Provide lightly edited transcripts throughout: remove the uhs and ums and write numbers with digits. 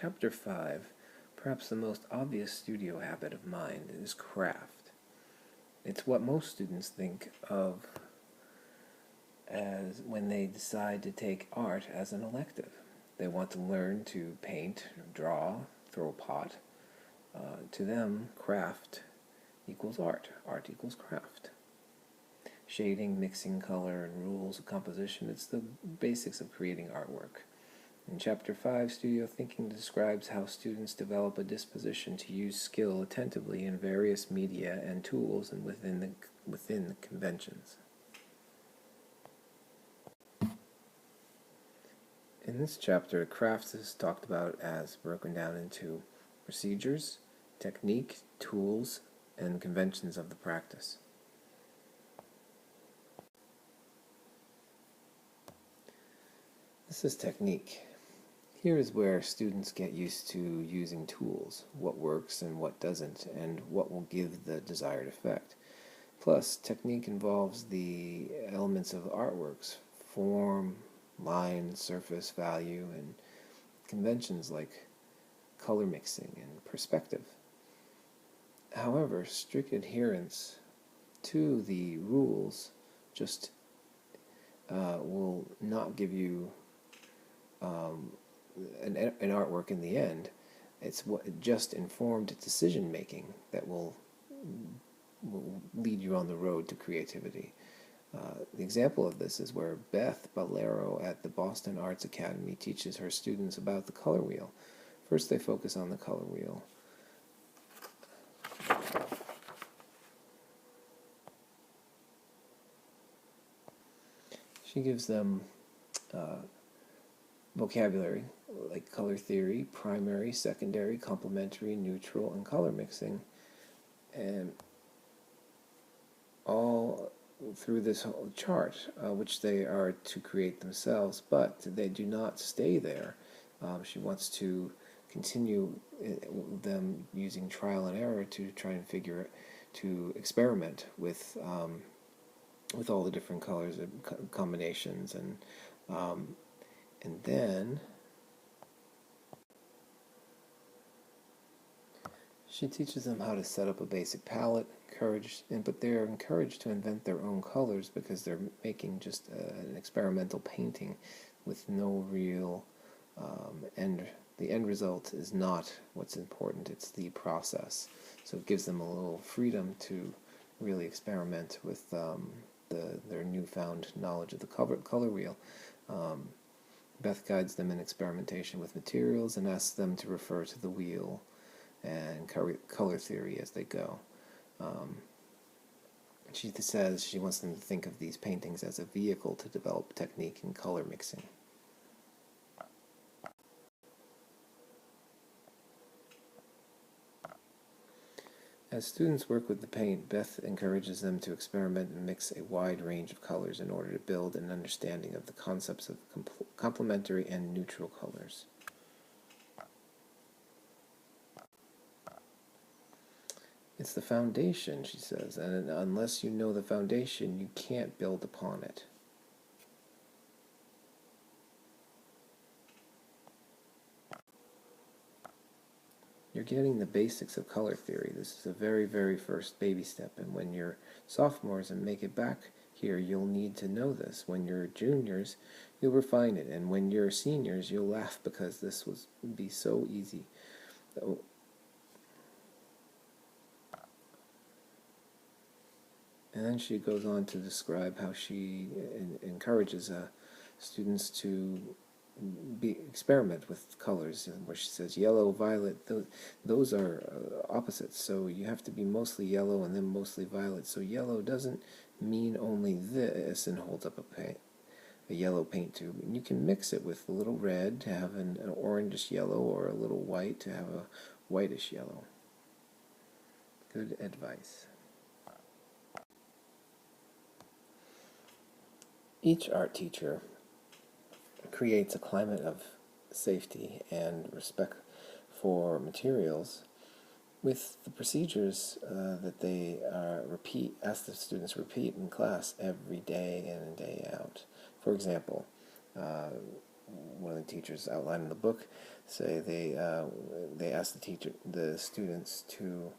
Chapter 5, perhaps the most obvious studio habit of mind is craft. It's what most students think of as when they decide to take art as an elective. They want to learn to paint, draw, throw a pot. To them, craft equals art. Art equals craft. Shading, mixing color, and rules of composition, it's the basics of creating artwork. In Chapter 5, Studio Thinking describes how students develop a disposition to use skill attentively in various media and tools and within the conventions. In this chapter, craft is talked about as broken down into procedures, technique, tools, and conventions of the practice. This is technique. Here is where students get used to using tools, what works and what doesn't, and what will give the desired effect. Plus, technique involves the elements of artworks, form, line, surface, value, and conventions like color mixing and perspective. However, strict adherence to the rules just will not give you an artwork in the end. It's just informed decision making that will lead you on the road to creativity. The example of this is where Beth Ballero at the Boston Arts Academy teaches her students about the color wheel. First they focus on the color wheel. She gives them vocabulary like color theory, primary, secondary, complementary, neutral, and color mixing, and all through this whole chart, which they are to create themselves, but they do not stay there. She wants to continue them using trial and error to try and to experiment with all the different colors and combinations, and then she teaches them how to set up a basic palette, but they're encouraged to invent their own colors because they're making just an experimental painting with no real end. The end result is not what's important, it's the process. So it gives them a little freedom to really experiment with their newfound knowledge of the color wheel. Beth guides them in experimentation with materials and asks them to refer to the wheel and color theory as they go. She says she wants them to think of these paintings as a vehicle to develop technique in color mixing. As students work with the paint, Beth encourages them to experiment and mix a wide range of colors in order to build an understanding of the concepts of complementary and neutral colors. It's the foundation, she says, and unless you know the foundation, you can't build upon it. You're getting the basics of color theory. This is the very, very first baby step, and when you're sophomores and make it back here, you'll need to know this. When you're juniors, you'll refine it, and when you're seniors, you'll laugh because this would be so easy. And then she goes on to describe how she encourages students to experiment with colors, where she says yellow, violet, those are opposites, so you have to be mostly yellow and then mostly violet. So yellow doesn't mean only this, and holds up a yellow paint tube. And you can mix it with a little red to have an orangish yellow, or a little white to have a whitish yellow. Good advice. Each art teacher creates a climate of safety and respect for materials with the procedures that they ask the students repeat in class every day in and day out. For example, one of the teachers outlined in the book say they ask the students to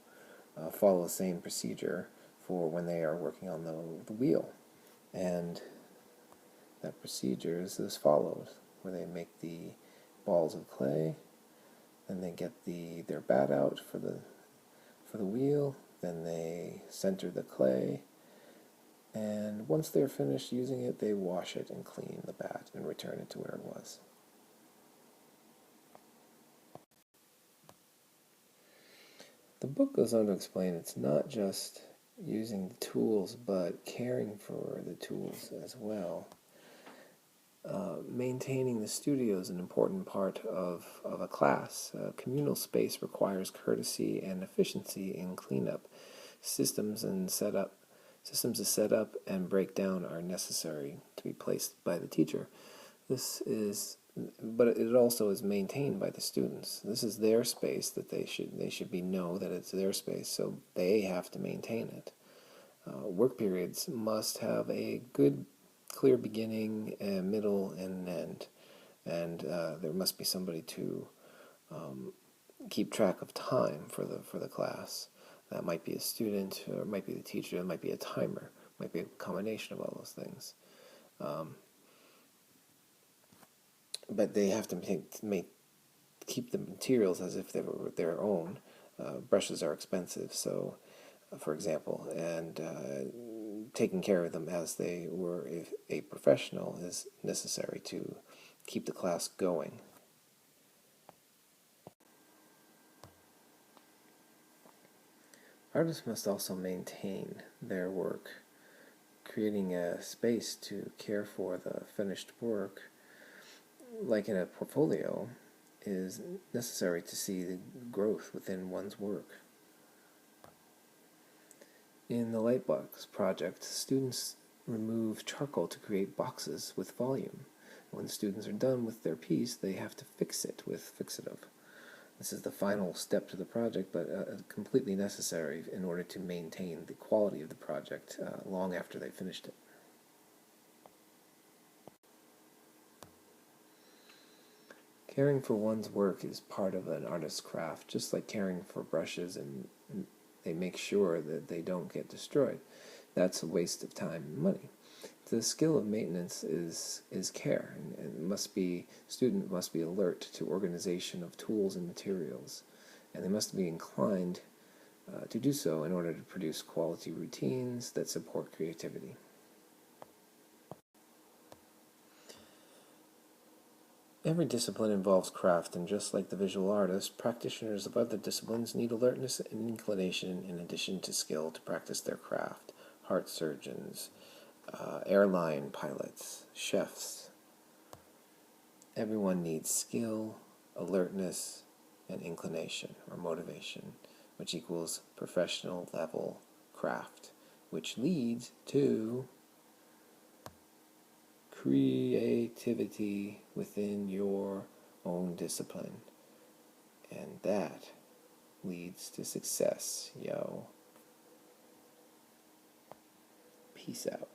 follow the same procedure for when they are working on the wheel, and that procedure is as follows: where they make the balls of clay, then they get their bat out for the wheel, then they center the clay, and once they're finished using it, they wash it and clean the bat and return it to where it was. The book goes on to explain it's not just using the tools, but caring for the tools as well. Maintaining the studio is an important part of a class. Communal space requires courtesy and efficiency in cleanup. Systems of set up and breakdown are necessary to be placed by the teacher. But it also is maintained by the students. This is their space that they should know that it's their space, so they have to maintain it. Work periods must have a good, clear beginning, and middle, and end, and there must be somebody to keep track of time for the class. That might be a student, or it might be the teacher, it might be a timer, it might be a combination of all those things. But they have to keep the materials as if they were their own. Brushes are expensive, so, for example, and taking care of them as they were a professional is necessary to keep the class going. Artists must also maintain their work. Creating a space to care for the finished work, like in a portfolio, is necessary to see the growth within one's work. In the Lightbox project, students remove charcoal to create boxes with volume. When students are done with their piece, they have to fix it with fixative. This is the final step to the project, but completely necessary in order to maintain the quality of the project long after they finished it. Caring for one's work is part of an artist's craft, just like caring for brushes, and they make sure that they don't get destroyed. That's a waste of time and money. The skill of maintenance is care, and student must be alert to organization of tools and materials, and they must be inclined to do so in order to produce quality routines that support creativity. Every discipline involves craft, and just like the visual artist, practitioners of other disciplines need alertness and inclination in addition to skill to practice their craft. Heart surgeons, airline pilots, chefs. Everyone needs skill, alertness, and inclination or motivation, which equals professional level craft, which leads to creativity within your own discipline. And that leads to success, yo. Peace out.